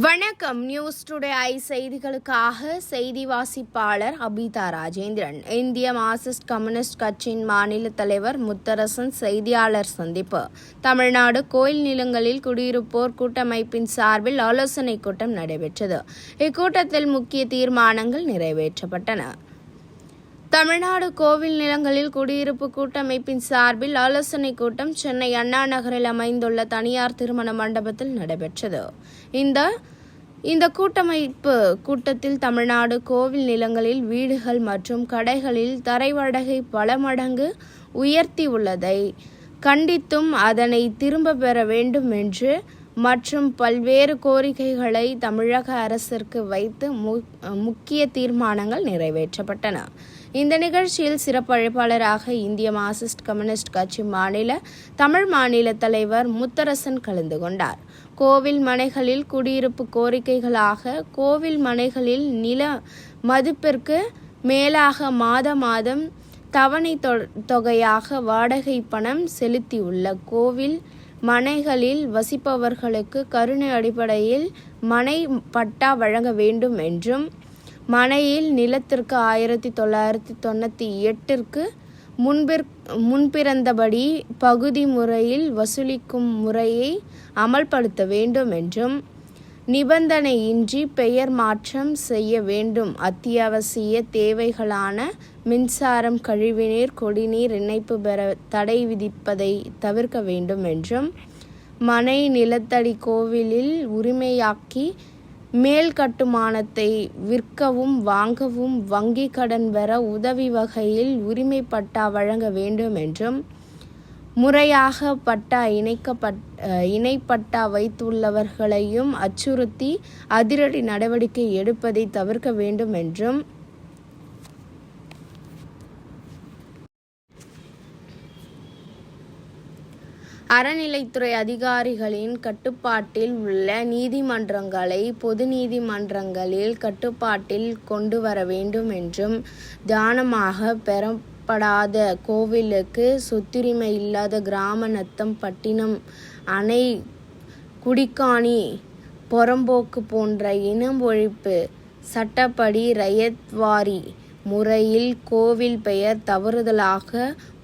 வணக்கம். News today I செய்திகளுக்காக செய்தி வாசிப்பாளர் அபிதா ராஜேந்திரன். இந்திய மார்க்சிஸ்ட் கம்யூனிஸ்ட் கட்சியின் மாநில தலைவர் முத்தரசன் செய்தியாளர் சந்திப்பு. தமிழ்நாடு கோயில் நிலங்களில் குடியிருப்போர் கூட்டமைப்பின் சார்பில் ஆலோசனைக் கூட்டம் நடைபெற்றது. இக்கூட்டத்தில் முக்கிய தீர்மானங்கள் நிறைவேற்றப்பட்டன. தமிழ்நாடு கோவில் நிலங்களில் குடியிருப்பு கூட்டமைப்பின் சார்பில் ஆலோசனைக் கூட்டம் சென்னை அண்ணா நகரில் அமைந்துள்ள தனியார் திருமண மண்டபத்தில் நடைபெற்றது. இந்த கூட்டமைப்பு கூட்டத்தில் தமிழ்நாடு கோவில் நிலங்களில் வீடுகள் மற்றும் கடைகளில் தரை வாடகை பல மடங்கு உயர்த்தியுள்ளதை கண்டித்தும் அதனை திரும்ப பெற வேண்டும் என்று மற்றும் பல்வேறு கோரிக்கைகளை தமிழக அரசிற்கு வைத்து முக்கிய தீர்மானங்கள் நிறைவேற்றப்பட்டன. இந்த நிகழ்ச்சியில் சிறப்பு அழைப்பாளராக இந்திய மார்க்சிஸ்ட் கம்யூனிஸ்ட் கட்சி தமிழ் மாநில தலைவர் முத்தரசன் கலந்து கொண்டார். கோவில் மனைகளில் குடியிருப்பு கோரிக்கைகளாக கோவில் மனைகளில் நில மதிப்பிற்கு மேலாக மாதம் தவணை தொகையாக வாடகை பணம் செலுத்தியுள்ள கோவில் மனைகளில் வசிப்பவர்களுக்கு கருணை அடிப்படையில் மனை பட்டா வழங்க வேண்டும் என்றும் மனையில் நிலத்திற்கு 1998ற்கு முன்பிருந்தபடி பகுதி முறையில் வசூலிக்கும் முறையை அமல்படுத்த வேண்டும் என்றும் நிபந்தனையின்றி பெயர் மாற்றம் செய்ய வேண்டும். அத்தியாவசிய தேவைகளான மின்சாரம், கழிவுநீர், குடிநீர் இணைப்பு பெற தடை விதிப்பதை தவிர்க்க வேண்டும் என்றும் மனை நிலத்தடி கோவிலில் உரிமையாக்கி மேல் கட்டுமானத்தை விற்கவும் வாங்கவும் வங்கி கடன் பெற உதவி வகையில் உரிமை பட்டா வழங்க வேண்டும் என்றும் முறையாக பட்டா இணைப்பட்டா வைத்துள்ளவர்களையும் அச்சுறுத்தி அதிரடி நடவடிக்கை எடுப்பதை தவிர்க்க வேண்டும் என்றும் அறநிலைத்துறை அதிகாரிகளின் கட்டுப்பாட்டில் உள்ள நீதிமன்றங்களை பொது நீதிமன்றங்களில் கட்டுப்பாட்டில் கொண்டு வர வேண்டும் என்றும் தானமாக பெறப்படாத கோவிலுக்கு சொத்துரிமை இல்லாத கிராம நத்தம், பட்டினம், அணை, குடிக்காணி, புறம்போக்கு போன்ற இனம் ஒழிப்பு சட்டப்படி ரயத்வாரி முறையில் கோவில் பெயர் தவறுதலாக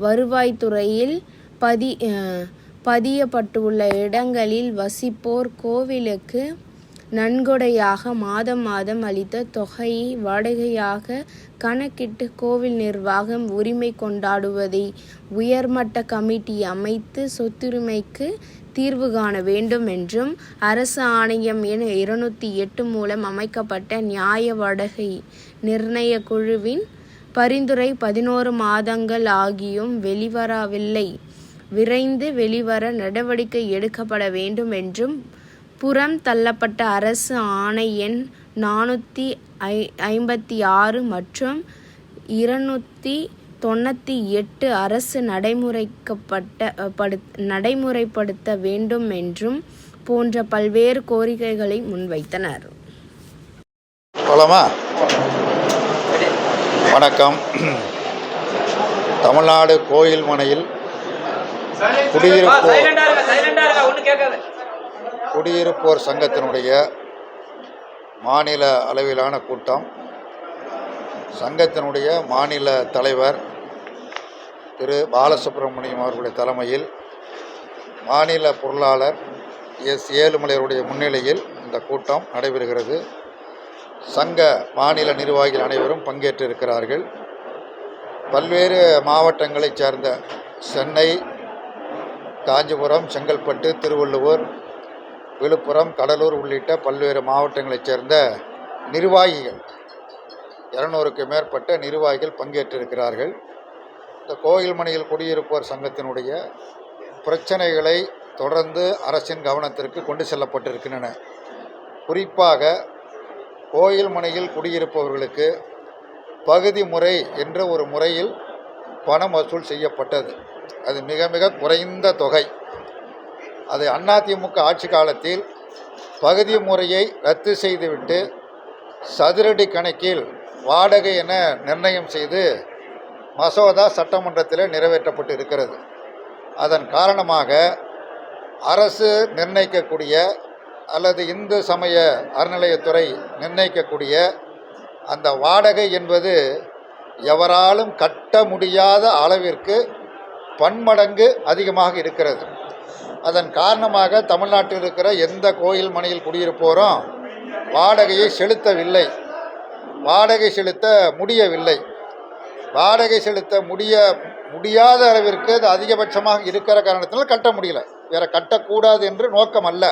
வருவாய்த்துறையில் பதியப்பட்டுள்ள இடங்களில் வசிப்போர் கோவிலுக்கு நன்கொடையாக மாதம் அளித்த தொகையை வாடகையாக கணக்கிட்டு கோவில் நிர்வாகம் உரிமை கொண்டாடுவதை உயர்மட்ட கமிட்டி அமைத்து சொத்துரிமைக்கு தீர்வு காண வேண்டும் என்றும் அரசு ஆணையம் எண் 208 மூலம் அமைக்கப்பட்ட நியாய வாடகை நிர்ணய குழுவின் பரிந்துரை 11 மாதங்கள் ஆகியும் வெளிவரவில்லை. விரைந்து வெளிவர நடவடிக்கை எடுக்கப்பட வேண்டும் என்றும் புறம் தள்ளப்பட்ட அரசு ஆணை எண் 456 மற்றும் 298 அரசு நடைமுறைப்படுத்த வேண்டும் என்றும் போன்ற பல்வேறு கோரிக்கைகளை முன்வைத்தனர். வணக்கம். தமிழ்நாடு கோயில் மனையில் குடியிருப்போர் சங்கத்தினுடைய மாநில அளவிலான கூட்டம், சங்கத்தினுடைய மாநில தலைவர் திரு பாலசுப்ரமணியம் அவர்களுடைய தலைமையில் மாநில பொருளாளர் ஏழுமலையருடைய முன்னிலையில் இந்த கூட்டம் நடைபெறுகிறது. சங்க மாநில நிர்வாகிகள் அனைவரும் பங்கேற்றிருக்கிறார்கள். பல்வேறு மாவட்டங்களைச் சேர்ந்த சென்னை, காஞ்சிபுரம், செங்கல்பட்டு, திருவள்ளூர், விழுப்புரம், கடலூர் உள்ளிட்ட பல்வேறு மாவட்டங்களைச் சேர்ந்த நிர்வாகிகள் 200க்கு மேற்பட்ட நிர்வாகிகள் பங்கேற்றிருக்கிறார்கள். இந்த கோயில் மனையில் குடியிருப்போர் சங்கத்தினுடைய பிரச்சனைகளை தொடர்ந்து அரசின் கவனத்திற்கு கொண்டு செல்லப்பட்டிருக்கின்றன. குறிப்பாக கோயில் மனையில் குடியிருப்பவர்களுக்கு பகுதி முறை என்ற ஒரு முறையில் பணம் வசூல் செய்யப்பட்டது. அது மிக மிக குறைந்த தொகை. அது அதிமுக ஆட்சி காலத்தில் பகுதி முறையை ரத்து செய்துவிட்டு சதுரடி கணக்கில் வாடகை என நிர்ணயம் செய்து மசோதா சட்டமன்றத்தில் நிறைவேற்றப்பட்டு இருக்கிறது. அதன் காரணமாக அரசு நிர்ணயிக்கக்கூடிய அல்லது இந்து சமய அறநிலையத்துறை நிர்ணயிக்கக்கூடிய அந்த வாடகை என்பது எவராலும் கட்ட முடியாத அளவிற்கு பன்மடங்கு அதிகமாக இருக்கிறது. அதன் காரணமாக தமிழ்நாட்டில் இருக்கிற எந்த கோயில் மனையில் குடியிருப்போரும் வாடகையை செலுத்தவில்லை, வாடகை செலுத்த முடியவில்லை. வாடகை செலுத்த முடியாத அளவிற்கு அது அதிகபட்சமாக இருக்கிற காரணத்தினால் கட்ட முடியல. வேற கட்டக்கூடாது என்று நோக்கம் அல்ல.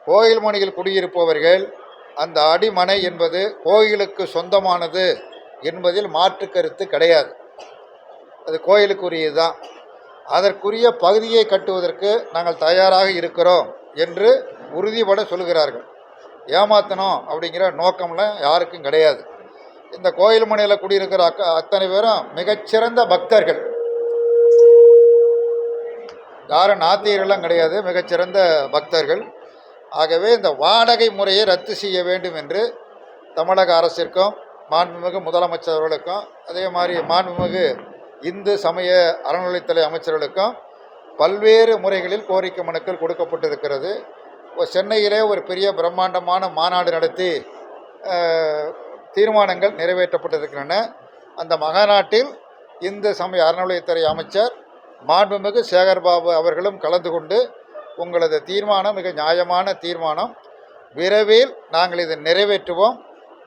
கோயில் மனையில் குடியிருப்பவர்கள் அந்த அடிமனை என்பது கோயிலுக்கு சொந்தமானது என்பதில் மாற்று கருத்து கிடையாது. அது கோயிலுக்குரியது தான். அதற்குரிய பகுதியை கட்டுவதற்கு நாங்கள் தயாராக இருக்கிறோம் என்று உறுதிபட சொல்கிறார்கள். ஏமாற்றணும் அப்படிங்கிற நோக்கம்லாம் யாருக்கும் கிடையாது. இந்த கோயில் மனையில் குடியிருக்கிற அத்தனை பேரும் மிகச்சிறந்த பக்தர்கள், யாரும் நாத்திகர்கள்லாம் கிடையாது, மிகச்சிறந்த பக்தர்கள். ஆகவே இந்த வாடகை முறையை ரத்து செய்ய வேண்டும் என்று தமிழக அரசிற்கும் மாண்புமிகு முதலமைச்சர் அவர்களுக்கும் அதே மாதிரி மாண்புமிகு இந்து சமய அறநிலையத்துறை அமைச்சர்களுக்கும் பல்வேறு முறைகளில் கோரிக்கை மனுக்கள் கொடுக்கப்பட்டிருக்கிறது. சென்னையிலே ஒரு பெரிய பிரம்மாண்டமான மாநாடு நடத்தி தீர்மானங்கள் நிறைவேற்றப்பட்டிருக்கின்றன. அந்த மாநாட்டில் இந்து சமய அறநிலையத்துறை அமைச்சர் மாண்புமிகு சேகர்பாபு அவர்களும் கலந்து கொண்டு உங்களது தீர்மானம் மிக நியாயமான தீர்மானம், விரைவில் நாங்கள் இதை நிறைவேற்றுவோம்,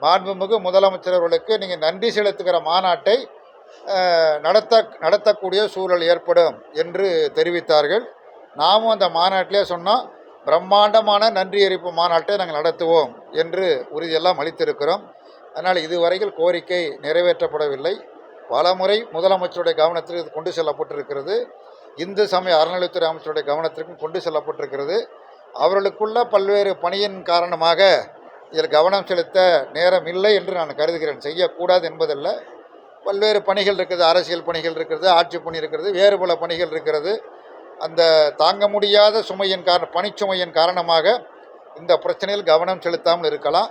மாண்புமிகு முதலமைச்சர் அவர்களுக்கு நீங்கள் நன்றி செலுத்துகிற மாநாட்டை நடத்தக்கூடிய சூழல் ஏற்படும் என்று தெரிவித்தார்கள். நாமும் அந்த மாநாட்டிலே சொன்னோம், பிரம்மாண்டமான நன்றி அறிவிப்பு மாநாட்டை நாங்கள் நடத்துவோம் என்று உறுதியெல்லாம் அளித்திருக்கிறோம். அதனால் இதுவரையில் கோரிக்கை நிறைவேற்றப்படவில்லை. பல முறை முதலமைச்சருடைய கவனத்திற்கு இது கொண்டு செல்லப்பட்டிருக்கிறது. இந்து சமய அறநிலையத்துறை அமைச்சருடைய கவனத்திற்கும் கொண்டு செல்லப்பட்டிருக்கிறது. அவர்களுக்குள்ள பல்வேறு பணியின் காரணமாக இதில் கவனம் செலுத்த நேரம் இல்லை என்று நான் கருதுகிறேன். செய்யக்கூடாது என்பதல்ல, பல்வேறு பணிகள் இருக்குது, அரசியல் பணிகள் இருக்கிறது, ஆட்சி பணி இருக்கிறது, வேறு பல பணிகள் இருக்கிறது. அந்த தாங்க முடியாத பணிச்சுமையின் காரணமாக இந்த பிரச்சனையில் கவனம் செலுத்தாமல் இருக்கலாம்.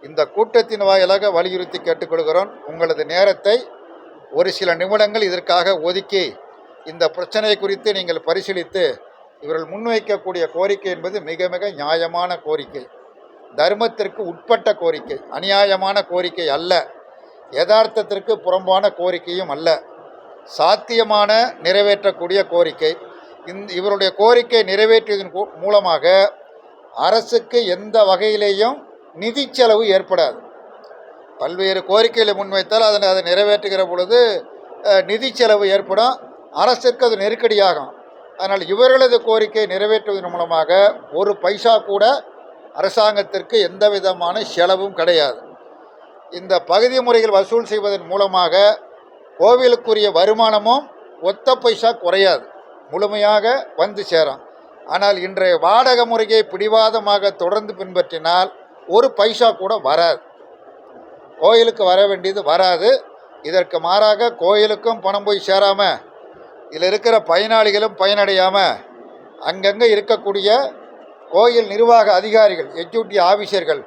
இந்த கூட்டத்தின் வாயிலாக வலியுறுத்தி கேட்டுக்கொள்கிறோம், உங்களது நேரத்தை ஒரு சில நிமிடங்கள் இதற்காக ஒதுக்கி இந்த பிரச்சனை குறித்து நீங்கள் பரிசீலித்து இவர்கள் முன்வைக்கக்கூடிய கோரிக்கை என்பது மிக மிக நியாயமான கோரிக்கை, தர்மத்திற்கு உட்பட்ட கோரிக்கை, அநியாயமான கோரிக்கை அல்ல, யதார்த்தத்திற்கு புறம்பான கோரிக்கையும் அல்ல, சாத்தியமான நிறைவேற்றக்கூடிய கோரிக்கை. இவருடைய கோரிக்கை நிறைவேற்றியதன் மூலமாக அரசுக்கு எந்த வகையிலேயும் நிதி செலவு ஏற்படாது. பல்வேறு கோரிக்கைகளை முன்வைத்தால் அதை நிறைவேற்றுகிற பொழுது நிதி செலவு ஏற்படும், அரசுக்கு அது நெருக்கடியாகும். அதனால் இவர்களது கோரிக்கையை நிறைவேற்றுவதன் மூலமாக ஒரு பைசா கூட அரசாங்கத்திற்கு எந்த விதமான செலவும் கிடையாது. இந்த பகுதி முறையில் வசூல் செய்வதன் மூலமாக கோவிலுக்குரிய வருமானமும் ஒத்த பைசா குறையாது, முழுமையாக வந்து சேரும். ஆனால் இன்றைய வாடகை முறையை பிடிவாதமாக தொடர்ந்து பின்பற்றினால் ஒரு பைசா கூட வராது, கோயிலுக்கு வர வேண்டியது வராது. இதற்கு மாறாக கோயிலுக்கும் பணம் போய் சேராமல் இதில் இருக்கிற பயனாளிகளும் பயனடையாமல் அங்கங்கே இருக்கக்கூடிய கோயில் நிர்வாக அதிகாரிகள், எக்ஸிக்யூட்டிவ் ஆஃபீஸர்கள்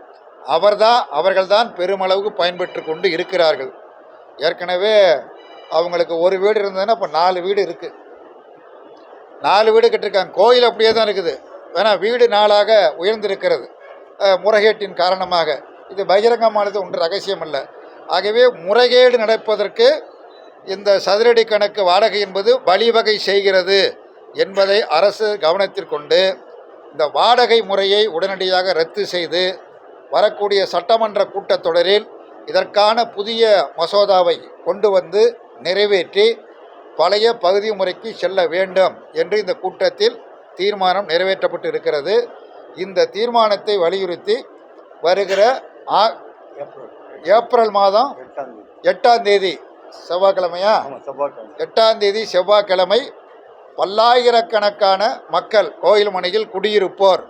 அவர்கள்தான் பெருமளவுக்கு பயன்பெற்று கொண்டு இருக்கிறார்கள். ஏற்கனவே அவங்களுக்கு ஒரு வீடு இருந்ததுன்னா இப்போ 4 வீடு இருக்குது, 4 வீடு கட்டிருக்காங்க. கோயில் அப்படியே தான் இருக்குது, வேணால் வீடு 4ஆக உயர்ந்திருக்கிறது முறைகேட்டின் காரணமாக. இது பகிரங்கமானது ஒன்று, ரகசியம் அல்ல. ஆகவே முறைகேடு நடப்பதற்கு இந்த சதுரடி கணக்கு வாடகை என்பது வழிவகை செய்கிறது என்பதை அரசு கவனத்திற்கொண்டு இந்த வாடகை முறையை உடனடியாக ரத்து செய்து வரக்கூடிய சட்டமன்ற கூட்டத்தொடரில் இதற்கான புதிய மசோதாவை கொண்டு வந்து நிறைவேற்றி பழைய பகுதி முறைக்கு செல்ல வேண்டும் என்று இந்த கூட்டத்தில் தீர்மானம் நிறைவேற்றப்பட்டு இருக்கிறது. இந்த தீர்மானத்தை வலியுறுத்தி வருகிற ஏப்ரல் மாதம் 8ஆம் தேதி செவ்வாய்க்கிழமையா, 8ஆம் தேதி செவ்வாய்க்கிழமை பல்லாயிரக்கணக்கான மக்கள் கோயில் மனையில் குடியிருப்போர்,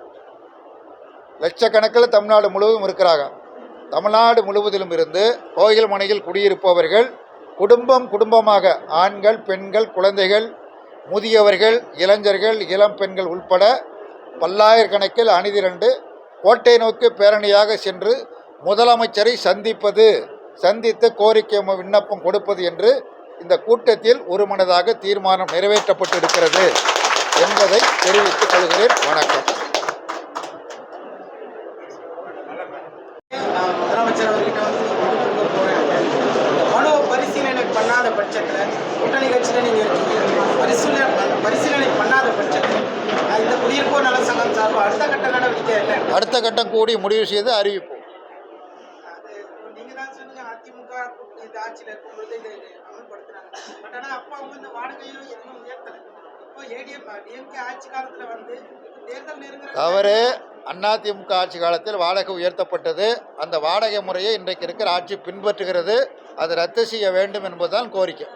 லட்சக்கணக்கில் தமிழ்நாடு முழுவதும் இருக்கிறாங்க. தமிழ்நாடு முழுவதிலும் இருந்து கோயில் மனையில் குடியிருப்பவர்கள் குடும்பமாக ஆண்கள், பெண்கள், குழந்தைகள், முதியவர்கள், இளைஞர்கள், இளம் பெண்கள் உட்பட பல்லாயிரக்கணக்கில் அணிதிரண்டு கோட்டை நோக்கி பேரணியாக சென்று முதலமைச்சரை சந்தித்து கோரிக்கை விண்ணப்பம் கொடுப்பது என்று இந்த கூட்டத்தில் ஒருமனதாக தீர்மானம் நிறைவேற்றப்பட்டிருக்கிறது என்பதை தெரிவித்துக் கொள்கிறேன். வணக்கம். பட்சத்தில் கூட்டணி கட்சியில் நீங்கள் இருக்கீங்க, பரிசீலனை பண்ணாத பட்சத்தில் இந்த குடியிருப்போர் நல சங்கம் சார்பாக அடுத்த கட்ட நடவடிக்கை என்ன? அடுத்த கட்டம் கூடி முடிவு செய்து அறிவிப்போம். அது நீங்கள் தான் சொன்னீங்க, அதிமுக இந்த ஆட்சியில் இருக்கும்போது இதை அமல்படுத்துறாங்க. பட் ஆனால் அப்போ அவங்க இந்த வாடகையோ எதுவும் உயர்த்தலை. இப்போ டிஎம்கே ஆட்சி காலத்தில் வந்து தேர்தல் நெருங்குற தவறு. அதிமுக ஆட்சி காலத்தில் வாடகை உயர்த்தப்பட்டது. அந்த வாடகை முறையை இன்றைக்கு இருக்கிற ஆட்சி பின்பற்றுகிறது. அதை ரத்து செய்ய வேண்டும் என்பதுதான் கோரிக்கை.